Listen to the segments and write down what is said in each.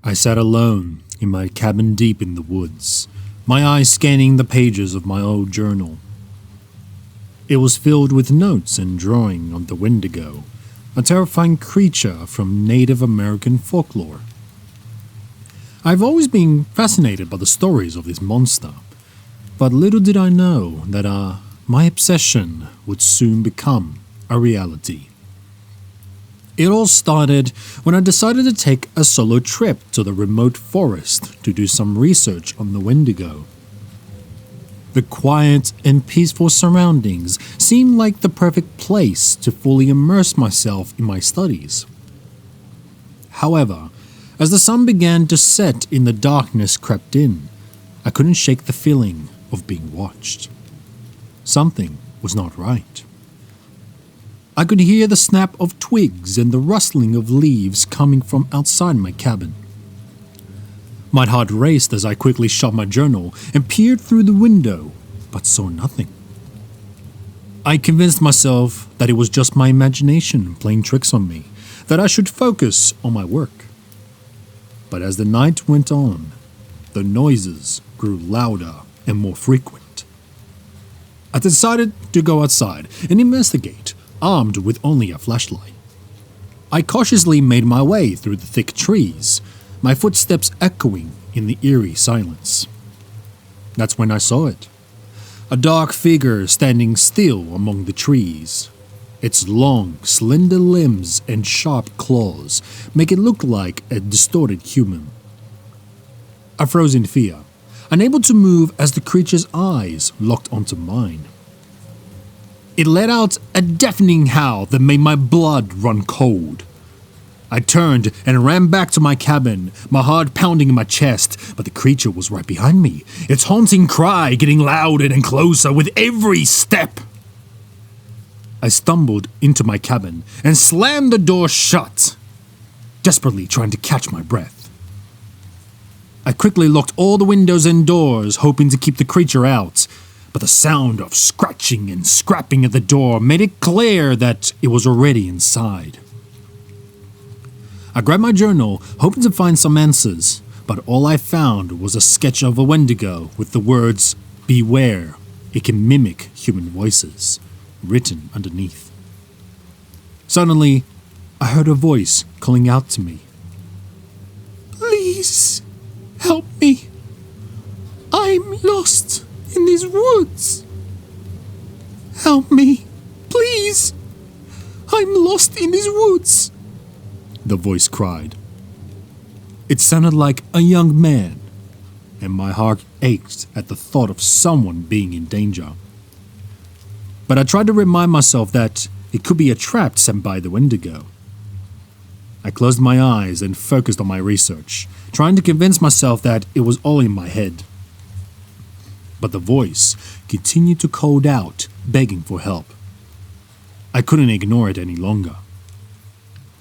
I sat alone in my cabin deep in the woods, my eyes scanning the pages of my old journal. It was filled with notes and drawing of the Wendigo, a terrifying creature from Native American folklore. I've always been fascinated by the stories of this monster, but little did I know that my obsession would soon become a reality. It all started when I decided to take a solo trip to the remote forest to do some research on the Wendigo. The quiet and peaceful surroundings seemed like the perfect place to fully immerse myself in my studies. However, as the sun began to set and the darkness crept in, I couldn't shake the feeling of being watched. Something was not right. I could hear the snap of twigs and the rustling of leaves coming from outside my cabin. My heart raced as I quickly shut my journal and peered through the window, but saw nothing. I convinced myself that it was just my imagination playing tricks on me, that I should focus on my work. But as the night went on, the noises grew louder and more frequent. I decided to go outside and investigate, armed with only a flashlight. I cautiously made my way through the thick trees, my footsteps echoing in the eerie silence. That's when I saw it. A dark figure standing still among the trees. Its long, slender limbs and sharp claws make it look like a distorted human. I froze in fear, unable to move as the creature's eyes locked onto mine. It let out a deafening howl that made my blood run cold. I turned and ran back to my cabin, my heart pounding in my chest, but the creature was right behind me, its haunting cry getting louder and closer with every step. I stumbled into my cabin and slammed the door shut, desperately trying to catch my breath. I quickly locked all the windows and doors, hoping to keep the creature out, but the sound of scratching and scrapping at the door made it clear that it was already inside. I grabbed my journal, hoping to find some answers, but all I found was a sketch of a Wendigo with the words, "Beware, it can mimic human voices," written underneath. Suddenly, I heard a voice calling out to me. "Please, help me. I'm lost in these woods. Help me, please. I'm lost in these woods," the voice cried. It sounded like a young man, and my heart ached at the thought of someone being in danger. But I tried to remind myself that it could be a trap sent by the Wendigo. I closed my eyes and focused on my research, trying to convince myself that it was all in my head. But the voice continued to call out, begging for help. I couldn't ignore it any longer.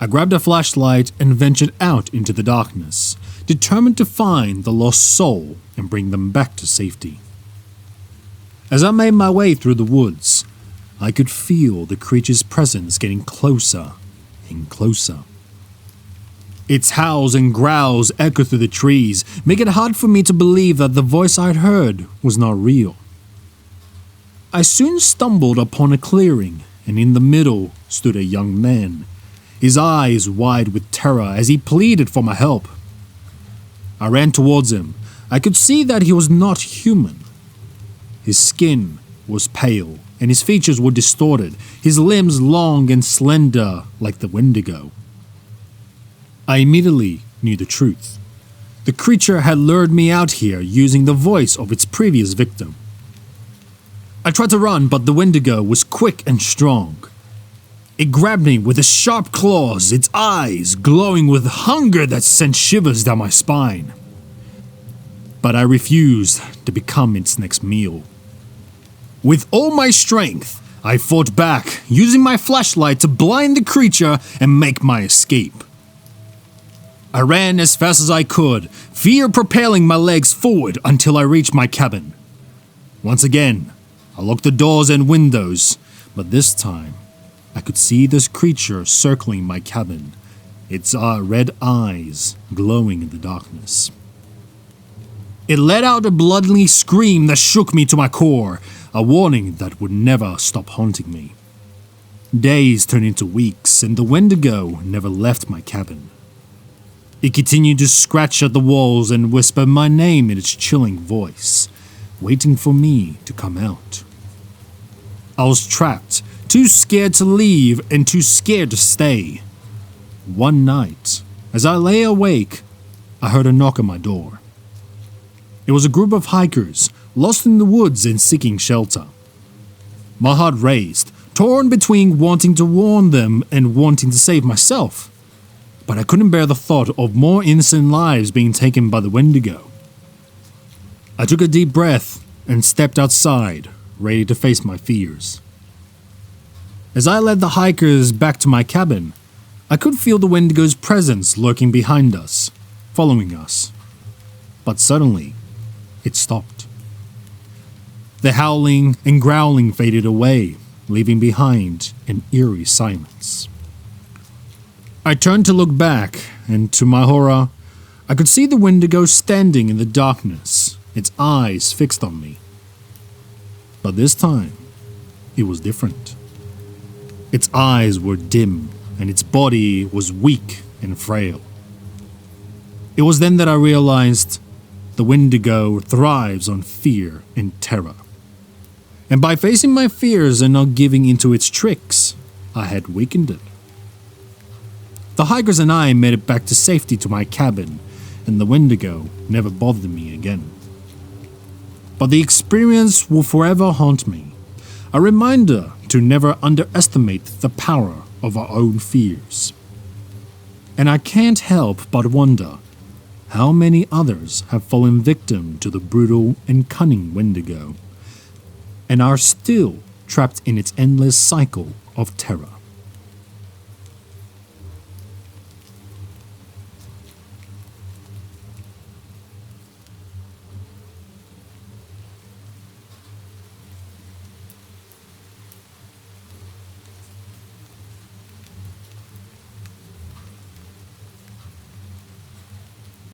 I grabbed a flashlight and ventured out into the darkness, determined to find the lost soul and bring them back to safety. As I made my way through the woods, I could feel the creature's presence getting closer and closer. Its howls and growls echoed through the trees, making it hard for me to believe that the voice I'd heard was not real. I soon stumbled upon a clearing, and in the middle stood a young man, his eyes wide with terror as he pleaded for my help. I ran towards him. I could see that he was not human. His skin was pale, and his features were distorted, his limbs long and slender like the Wendigo. I immediately knew the truth. The creature had lured me out here using the voice of its previous victim. I tried to run, but the Wendigo was quick and strong. It grabbed me with its sharp claws, its eyes glowing with hunger that sent shivers down my spine. But I refused to become its next meal. With all my strength, I fought back, using my flashlight to blind the creature and make my escape. I ran as fast as I could, fear propelling my legs forward until I reached my cabin. Once again, I locked the doors and windows, but this time, I could see this creature circling my cabin, its red eyes glowing in the darkness. It let out a bloody scream that shook me to my core, a warning that would never stop haunting me. Days turned into weeks, and the Wendigo never left my cabin. It continued to scratch at the walls and whisper my name in its chilling voice, waiting for me to come out. I was trapped, too scared to leave and too scared to stay. One night, as I lay awake, I heard a knock on my door. It was a group of hikers, lost in the woods and seeking shelter. My heart raced, torn between wanting to warn them and wanting to save myself. But I couldn't bear the thought of more innocent lives being taken by the Wendigo. I took a deep breath and stepped outside, ready to face my fears. As I led the hikers back to my cabin, I could feel the Wendigo's presence lurking behind us, following us. But suddenly, it stopped. The howling and growling faded away, leaving behind an eerie silence. I turned to look back, and to my horror, I could see the Wendigo standing in the darkness, its eyes fixed on me. But this time, it was different. Its eyes were dim, and its body was weak and frail. It was then that I realized the Wendigo thrives on fear and terror. And by facing my fears and not giving into its tricks, I had weakened it. The hikers and I made it back to safety to my cabin, and the Wendigo never bothered me again. But the experience will forever haunt me, a reminder to never underestimate the power of our own fears. And I can't help but wonder how many others have fallen victim to the brutal and cunning Wendigo, and are still trapped in its endless cycle of terror.